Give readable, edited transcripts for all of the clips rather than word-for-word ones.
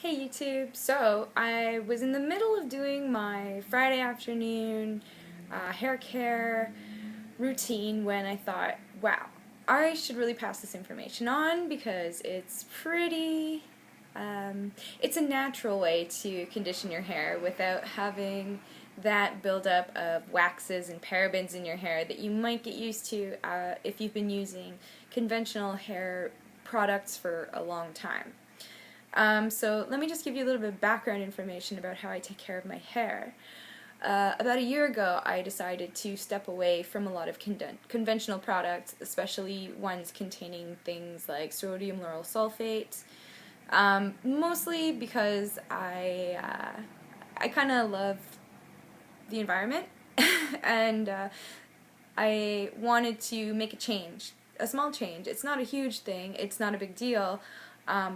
Hey YouTube! So, I was in the middle of doing my Friday afternoon hair care routine when I thought, wow, I should really pass this information on because it's it's a natural way to condition your hair without having that buildup of waxes and parabens in your hair that you might get used to if you've been using conventional hair products for a long time. So let me just give you a little bit of background information about how I take care of my hair. About a year ago, I decided to step away from a lot of conventional products, especially ones containing things like sodium lauryl sulfate, mostly because I kind of love the environment and I wanted to make a change, a small change. It's not a huge thing, it's not a big deal,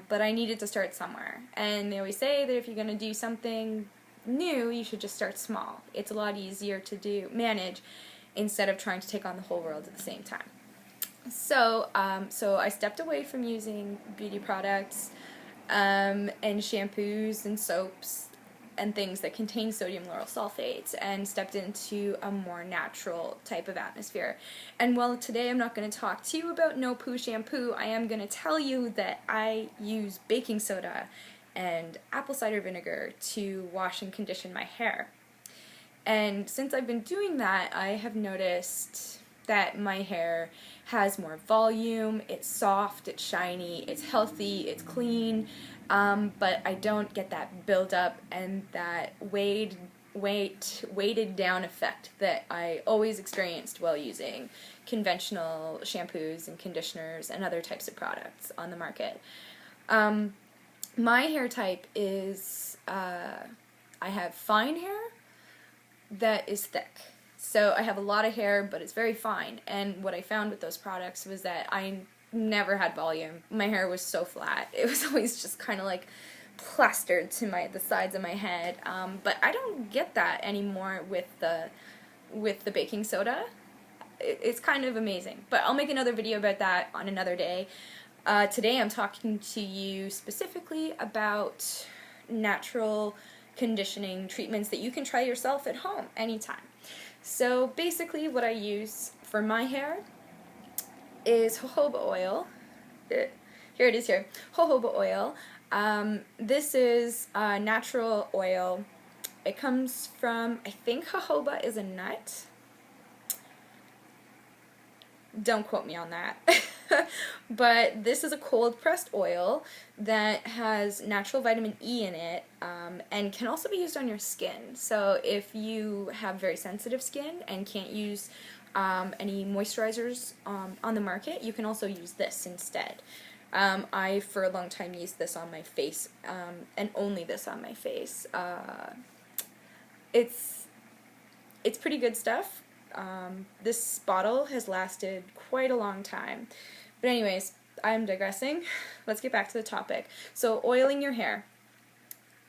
but I needed to start somewhere. And they always say that if you're going to do something new, you should just start small. It's a lot easier to manage instead of trying to take on the whole world at the same time. So I stepped away from using beauty products and shampoos and soaps and things that contain sodium lauryl sulfate and stepped into a more natural type of atmosphere. And while today I'm not going to talk to you about no poo shampoo, I am going to tell you that I use baking soda and apple cider vinegar to wash and condition my hair. And since I've been doing that, I have noticed that my hair has more volume, it's soft, it's shiny, it's healthy, it's clean, but I don't get that buildup and that weighted down effect that I always experienced while using conventional shampoos and conditioners and other types of products on the market. My hair type is, I have fine hair that is thick. So I have a lot of hair, but it's very fine. And what I found with those products was that I never had volume. My hair was so flat. It was always just kind of like plastered to the sides of my head. But I don't get that anymore with the baking soda. It's kind of amazing. But I'll make another video about that on another day. Today I'm talking to you specifically about natural conditioning treatments that you can try yourself at home anytime. So basically what I use for my hair is jojoba oil. Here it is here. Jojoba oil. This is natural oil. It comes from, I think jojoba is a nut. Don't quote me on that. But this is a cold pressed oil that has natural vitamin E in it and can also be used on your skin. So if you have very sensitive skin and can't use any moisturizers on the market, you can also use this instead. I for a long time used this on my face and only this on my face. It's pretty good stuff. This bottle has lasted quite a long time. But anyways, I'm digressing. Let's get back to the topic. So, oiling your hair.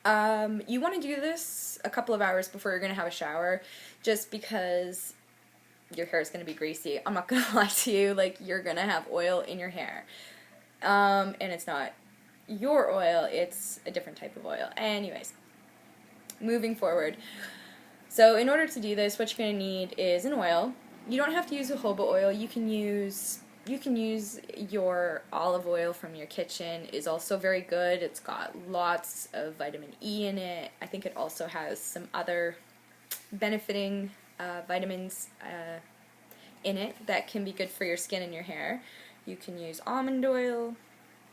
You want to do this a couple of hours before you're going to have a shower, just because your hair is going to be greasy. I'm not going to lie to you, like, you're going to have oil in your hair. And it's not your oil, it's a different type of oil. Anyways, moving forward. So in order to do this, what you're going to need is an oil. You don't have to use jojoba oil. You can use your olive oil from your kitchen. Is also very good. It's got lots of vitamin E in it. I think it also has some other benefiting vitamins in it that can be good for your skin and your hair. You can use almond oil,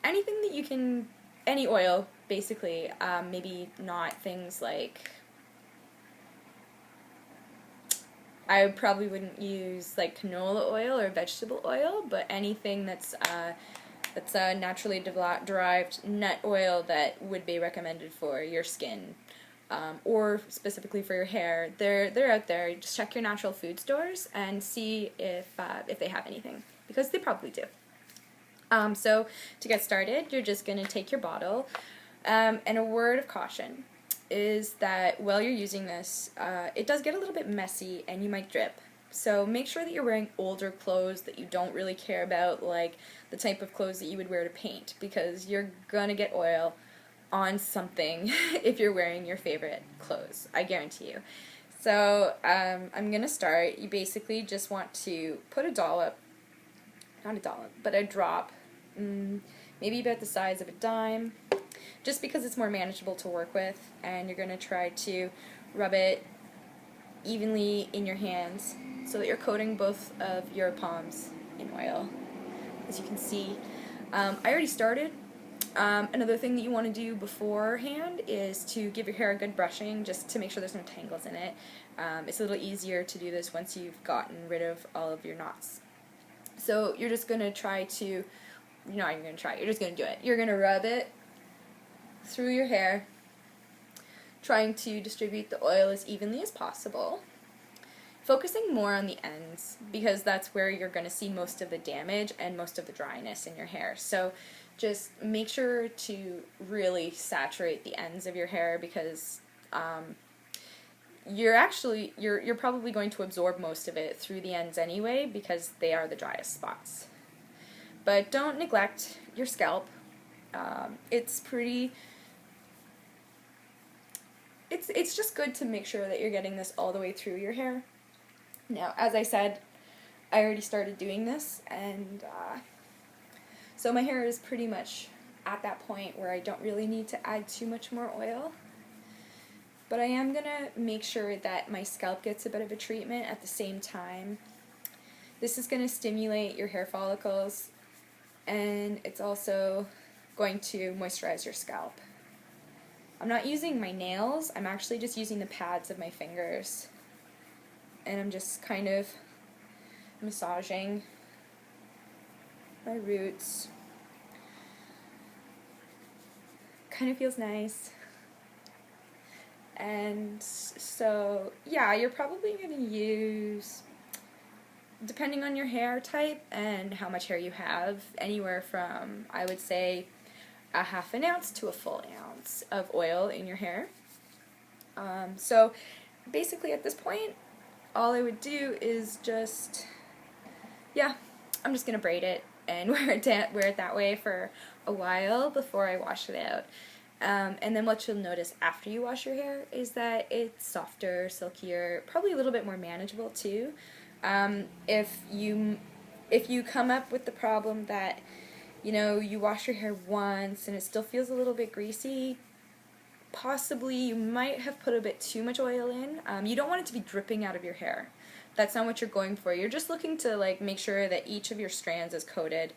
anything that you can, any oil basically. Maybe not things like, I probably wouldn't use like canola oil or vegetable oil, but anything that's a naturally derived nut oil that would be recommended for your skin or specifically for your hair. They're out there. Just check your natural food stores and see if they have anything, because they probably do. So to get started, you're just going to take your bottle, and a word of caution is that while you're using this, it does get a little bit messy and you might drip. So make sure that you're wearing older clothes that you don't really care about, like the type of clothes that you would wear to paint, because you're gonna get oil on something if you're wearing your favorite clothes, I guarantee you. So I'm going to start. You basically just want to put a dollop, not a dollop, but a drop, maybe about the size of a dime, just because it's more manageable to work with, and you're going to try to rub it evenly in your hands so that you're coating both of your palms in oil, as you can see. I already started. Another thing that you want to do beforehand is to give your hair a good brushing, just to make sure there's no tangles in it. It's a little easier to do this once you've gotten rid of all of your knots. So you're just going to try to, you're not even going to try, you're just going to do it. You're going to rub it through your hair, trying to distribute the oil as evenly as possible, focusing more on the ends because that's where you're going to see most of the damage and most of the dryness in your hair. So just make sure to really saturate the ends of your hair because you're probably going to absorb most of it through the ends anyway because they are the driest spots. But don't neglect your scalp. It's just good to make sure that you're getting this all the way through your hair. Now, as I said, I already started doing this, and so my hair is pretty much at that point where I don't really need to add too much more oil. But I am going to make sure that my scalp gets a bit of a treatment at the same time. This is going to stimulate your hair follicles, and it's also going to moisturize your scalp. I'm not using my nails, I'm actually just using the pads of my fingers. And I'm just kind of massaging my roots. Kind of feels nice. And so, yeah, you're probably going to use, depending on your hair type and how much hair you have, anywhere from, I would say, a half an ounce to a full ounce of oil in your hair. So basically at this point, all I would do is just, I'm just going to braid it and wear it that way for a while before I wash it out. And then what you'll notice after you wash your hair is that it's softer, silkier, probably a little bit more manageable too. If you come up with the problem that you wash your hair once and it still feels a little bit greasy, possibly you might have put a bit too much oil in. You don't want it to be dripping out of your hair. That's not what you're going for. You're just looking to make sure that each of your strands is coated.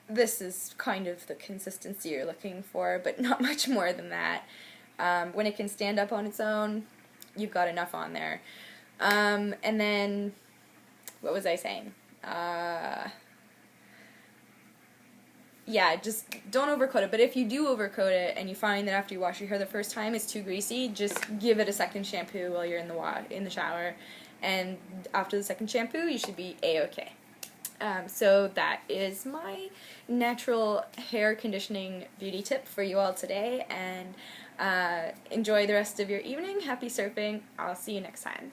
This is kind of the consistency you're looking for, but not much more than that. When it can stand up on its own, you've got enough on there. And then, what was I saying? Yeah, just don't overcoat it. But if you do overcoat it and you find that after you wash your hair the first time it's too greasy, just give it a second shampoo while you're in the shower. And after the second shampoo, you should be A-okay. So that is my natural hair conditioning beauty tip for you all today. And enjoy the rest of your evening. Happy surfing. I'll see you next time.